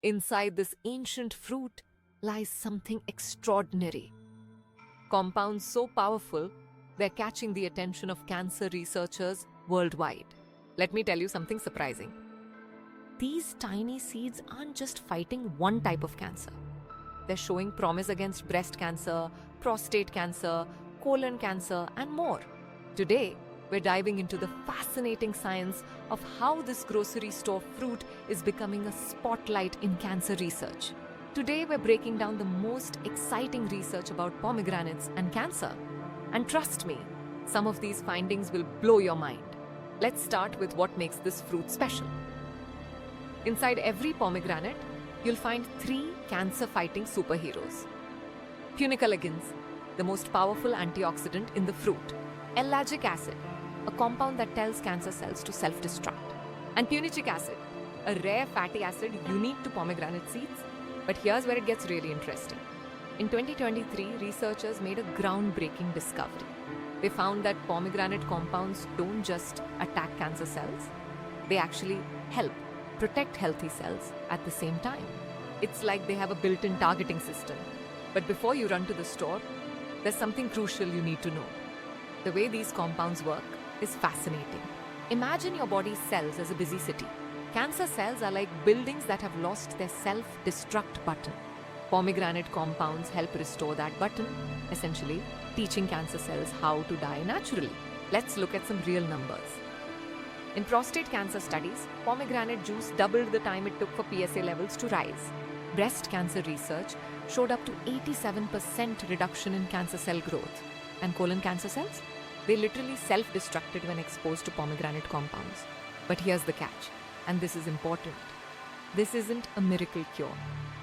Inside this ancient fruit lies something extraordinary. Compounds so powerful, they're catching the attention of cancer researchers worldwide. Let me tell you something surprising. These tiny seeds aren't just fighting one type of cancer. They're showing promise against breast cancer, prostate cancer, colon cancer, and more. Today, we're diving into the fascinating science of how this grocery store fruit is becoming a spotlight in cancer research. Today, we're breaking down the most exciting research about pomegranates and cancer. And trust me, some of these findings will blow your mind. Let's start with what makes this fruit special. Inside every pomegranate, you'll find 3 cancer-fighting superheroes. Punicalagins, the most powerful antioxidant in the fruit. Ellagic acid, a compound that tells cancer cells to self-destruct. And punic acid, a rare fatty acid unique to pomegranate seeds. But here's where it gets really interesting. In 2023, researchers made a groundbreaking discovery. They found that pomegranate compounds don't just attack cancer cells, they actually help protect healthy cells at the same time. It's like they have a built-in targeting system. But before you run to the store, there's something crucial you need to know. The way these compounds work is fascinating. Imagine your body's cells as a busy city. Cancer cells are like buildings that have lost their self-destruct button. Pomegranate compounds help restore that button, essentially teaching cancer cells how to die naturally. Let's look at some real numbers. In prostate cancer studies, pomegranate juice doubled the time it took for PSA levels to rise. Breast cancer research showed up to 87% reduction in cancer cell growth. And colon cancer cells? They literally self-destructed when exposed to pomegranate compounds. But here's the catch, and this is important. This isn't a miracle cure.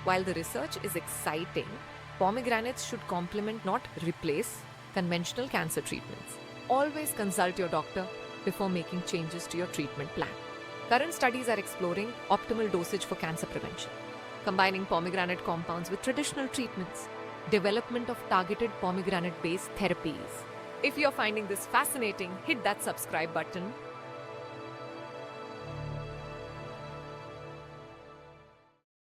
While the research is exciting, pomegranates should complement, not replace, conventional cancer treatments. Always consult your doctor before making changes to your treatment plan. Current studies are exploring optimal dosage for cancer prevention, combining pomegranate compounds with traditional treatments, development of targeted pomegranate-based therapies. If you're finding this fascinating, hit that subscribe button